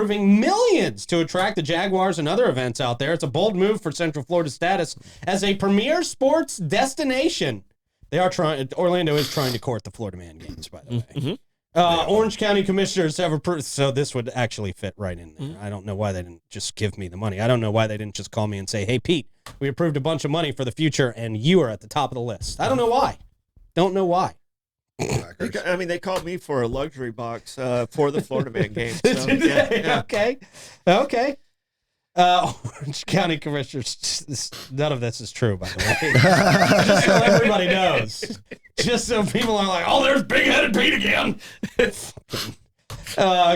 approving millions to attract the Jaguars and other events out there. It's a bold move for Central Florida's status as a premier sports destination. Orlando is trying to court the Florida Man games, by the way. Mm-hmm. Orange County commissioners have approved, so this would actually fit right in there. I don't know why they didn't just give me the money. I don't know why they didn't just call me and say, hey, Pete, we approved a bunch of money for the future, and you are at the top of the list. I don't know why. Don't know why. I mean, they called me for a luxury box for the Florida Man game. So, Okay. Orange County commissioners, none of this is true, by the way. Just so everybody knows. Just so people are like, oh, there's big-headed Pete again.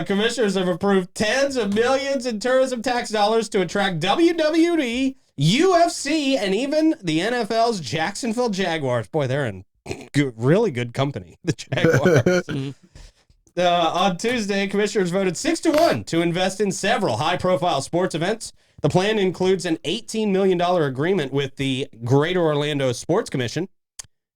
Commissioners have approved tens of millions in tourism tax dollars to attract WWE, UFC, and even the NFL's Jacksonville Jaguars. Boy, they're in really good company, the Jaguars. On Tuesday, commissioners voted 6-1 to invest in several high-profile sports events. The plan includes an $18 million agreement with the Greater Orlando Sports Commission,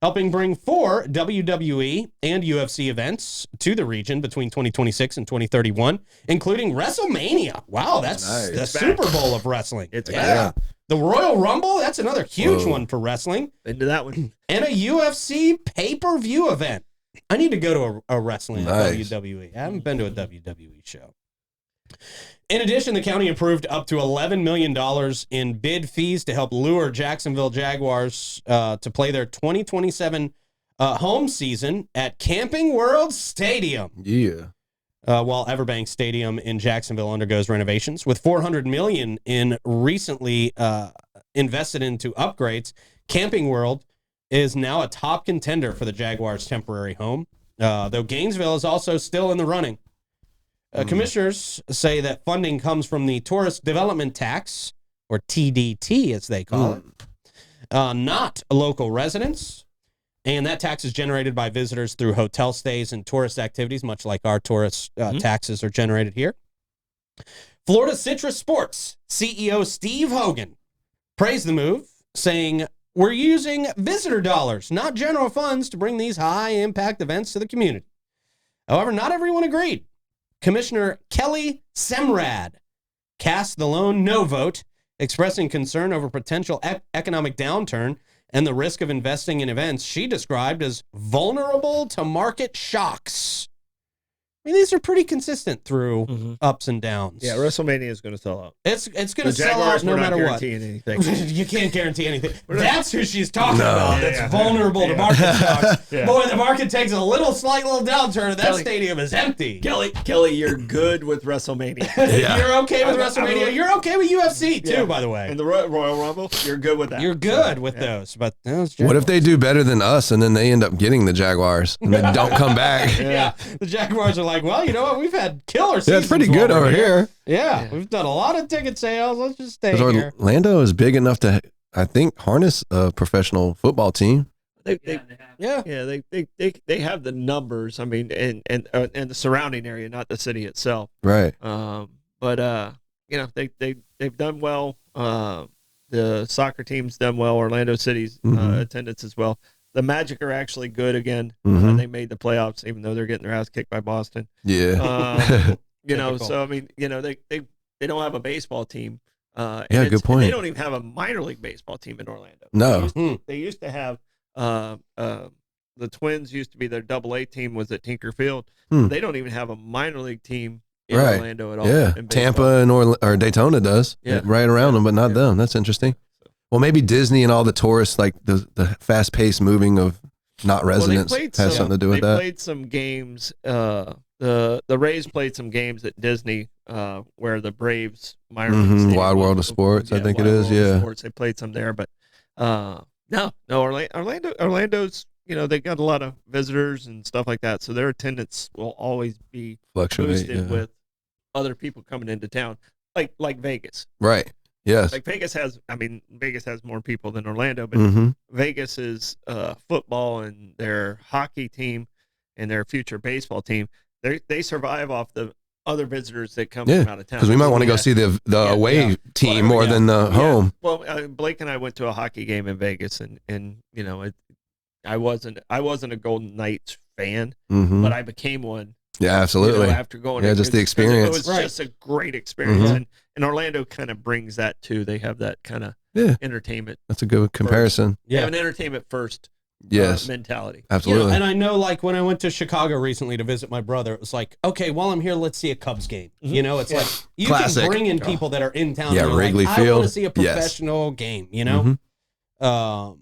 helping bring 4 WWE and UFC events to the region between 2026 and 2031, including WrestleMania. Wow, that's nice. The Super Bowl of wrestling. It's yeah. The Royal Rumble, that's another huge one for wrestling. Into that one. And a UFC pay-per-view event. I need to go to a wrestling WWE. I haven't been to a WWE show. In addition, the county approved up to $11 million in bid fees to help lure Jacksonville Jaguars to play their 2027 home season at Camping World Stadium. Yeah. While Everbank Stadium in Jacksonville undergoes renovations. With $400 million in recently invested into upgrades, Camping World is now a top contender for the Jaguars' temporary home, though Gainesville is also still in the running. Commissioners say that funding comes from the Tourist Development Tax, or TDT as they call it, not local residents. And that tax is generated by visitors through hotel stays and tourist activities, much like our tourist taxes are generated here. Florida Citrus Sports CEO Steve Hogan praised the move, saying, we're using visitor dollars, not general funds, to bring these high-impact events to the community. However, not everyone agreed. Commissioner Kelly Semrad cast the lone no vote, expressing concern over potential economic downturn and the risk of investing in events she described as vulnerable to market shocks. I mean, these are pretty consistent through ups and downs. Yeah, WrestleMania is going to sell out. It's going to sell out no matter what. Anything. You can't guarantee anything. That's who she's talking about. That's vulnerable to market shocks. Boy, the market takes a slight little downturn, and that stadium is empty. Kelly, you're good with WrestleMania. You're okay with WrestleMania. You're okay with UFC too, by the way. And the Royal Rumble, you're good with that. You're good with those. But what if they do better than us, and then they end up getting the Jaguars, and they don't come back? Yeah, the Jaguars are like, well, you know what? We've had killer seasons. Yeah, it's pretty good over here. Yeah, we've done a lot of ticket sales. Let's just stay here. Orlando is big enough to, I think, harness a professional football team. They have the numbers. I mean, and the surrounding area, not the city itself. Right. But they've done well. The soccer team's done well. Orlando City's attendance as well. The Magic are actually good again. They made the playoffs, even though they're getting their ass kicked by Boston. Yeah. So I mean, they don't have a baseball team. Good point. They don't even have a minor league baseball team in Orlando. No. They used to have the Twins used to be their AA team was at Tinker Field. They don't even have a minor league team in Orlando at all. Yeah, Tampa and or Daytona does. Yeah. Right around them, but not them. That's interesting. Well, maybe Disney and all the tourists, like the fast-paced moving of not residents, has something to do with that. They played some games. The Rays played some games at Disney where the Braves minor league Wild World of Sports, I think it is. Yeah, Sports. They played some there, but Orlando's. They got a lot of visitors and stuff like that, so their attendance will always be boosted with other people coming into town, like Vegas. Right. Yes. Like Vegas has more people than Orlando, but Vegas is football and their hockey team and their future baseball team. They survive off the other visitors that come from out of town. Because we might want to go see the away team more than the home. Well, Blake and I went to a hockey game in Vegas, and I wasn't a Golden Knights fan, but I became one Yeah, absolutely. After going, just the experience. It was just a great experience, and Orlando kind of brings that too. They have that kind of entertainment. That's a good comparison. First. Yeah, they have an entertainment first. Mentality. Absolutely. And I know, like, when I went to Chicago recently to visit my brother, it was like, okay, while I'm here, let's see a Cubs game. It's like you Classic. can bring in people that are in town. Yeah, Wrigley like, Field. I want to see a professional game. It's a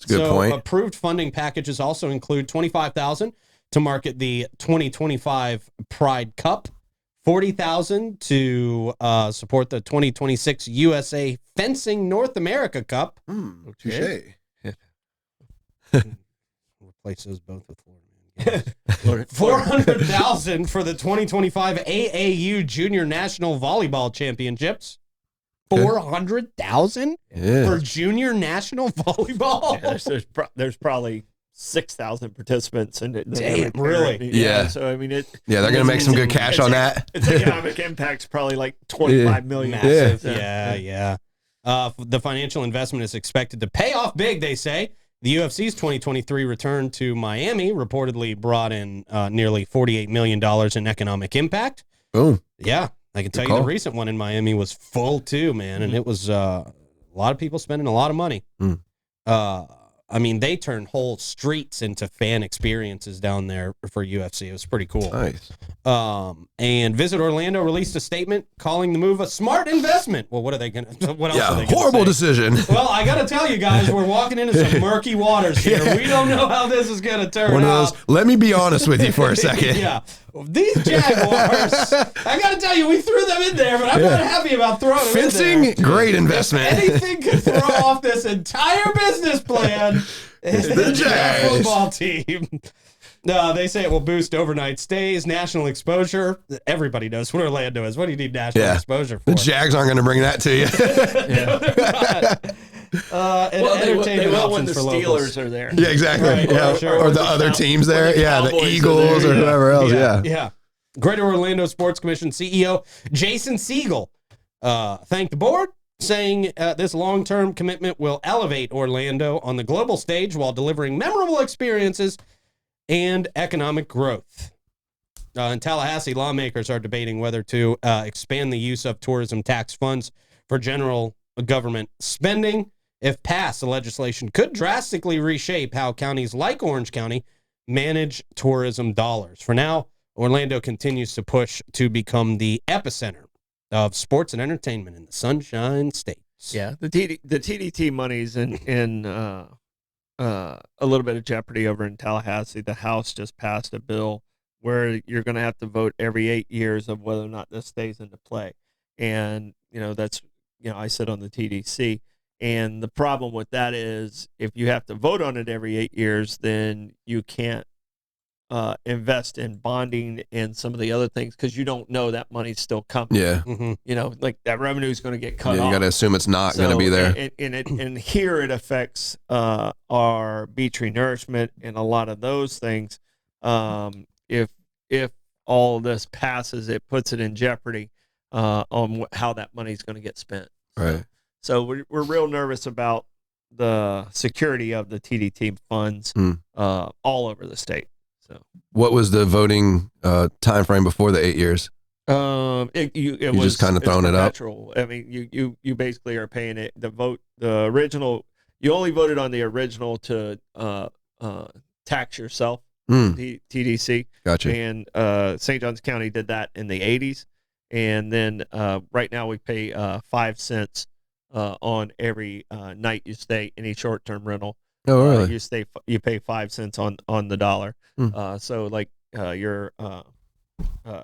good point. Approved funding packages also include $25,000 to market the 2025 Pride Cup, $40,000 to support the 2026 USA Fencing North America Cup. Touche. Replace those both with Florida. $400,000 for the 2025 AAU Junior National Volleyball Championships. $400,000 for Junior National Volleyball. Yeah, there's probably 6,000 participants in it. Damn, really? Yeah. So I mean, they're gonna make some good cash on that. Its economic impact's probably like 25 million. Massive. Yeah. The financial investment is expected to pay off big, they say. The UFC's 2023 return to Miami reportedly brought in nearly $48 million in economic impact. Boom. Yeah, I can tell you the recent one in Miami was full too, man, and it was a lot of people spending a lot of money. I mean, they turned whole streets into fan experiences down there for UFC. It was pretty cool. Nice. And Visit Orlando released a statement calling the move a smart investment. Well, what are they going to? What else are they going to say? Horrible decision. Well, I got to tell you guys, we're walking into some murky waters here. We don't know how this is going to turn out. Let me be honest with you for a second. Yeah. These Jaguars, I got to tell you, we threw them in there, but I'm not happy about throwing them Fencing, in there. great investment. If anything could throw off this entire business plan, it's the Jags football team. No, they say it will boost overnight stays, national exposure. Everybody knows what Orlando is. What do you need national exposure for? The Jags aren't going to bring that to you. They will when the Steelers are there. Yeah, exactly. Right, or the other teams there. Yeah, the Eagles or whoever else. Yeah. Greater Orlando Sports Commission CEO Jason Siegel thanked the board, saying this long-term commitment will elevate Orlando on the global stage while delivering memorable experiences and economic growth. In Tallahassee, lawmakers are debating whether to expand the use of tourism tax funds for general government spending. If passed, the legislation could drastically reshape how counties like Orange County manage tourism dollars. For now, Orlando continues to push to become the epicenter of sports and entertainment in the Sunshine State. Yeah, the TDT money's in a little bit of jeopardy over in Tallahassee. The House just passed a bill where you're going to have to vote every 8 years of whether or not this stays into play. And, that's, I sit on the TDC. And the problem with that is if you have to vote on it every 8 years, then you can't invest in bonding and some of the other things because you don't know that money's still coming. Yeah. Like that revenue is going to get cut off. You got to assume it's not going to be there. And here it affects our beach renourishment and a lot of those things. If all of this passes, it puts it in jeopardy on how that money is going to get spent. Right. So we're real nervous about the security of the TDT funds all over the state. So, what was the voting time frame before the 8 years? It was just kind of throwing it up. I mean, you basically are paying it. The original. You only voted on the original to tax yourself. TDC. Gotcha. And St. Johns County did that in the 80s, and then right now we pay 5 cents on every night you stay any short-term rental. Oh, really? You pay 5 cents on the dollar. So like your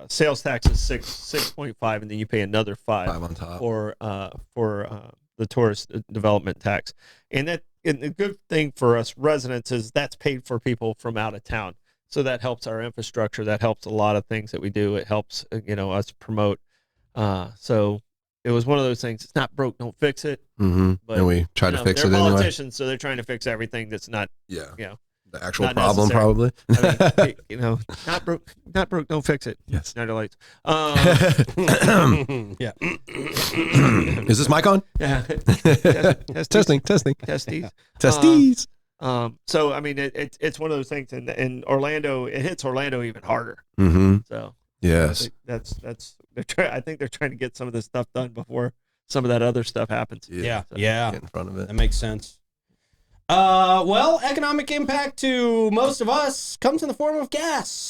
sales tax is 6.5, and then you pay another 5 on top for the tourist development tax. And the good thing for us residents is that's paid for people from out of town. So that helps our infrastructure. That helps a lot of things that we do. It helps us promote. So it was one of those things. It's not broke, don't fix it. But and we try to fix it anyway. They're politicians, so they're trying to fix everything that's not. The actual problem, probably. I mean, not broke, don't fix it. Yes. Schneider lights. Yeah. Is this mic on? Yeah. Testing. Testes. Testes. So I mean, it's one of those things, and Orlando, it hits Orlando even harder. So yes, I think they're trying to get some of this stuff done before some of that other stuff happens. Yeah, get in front of it. That makes sense. Well, economic impact to most of us comes in the form of gas.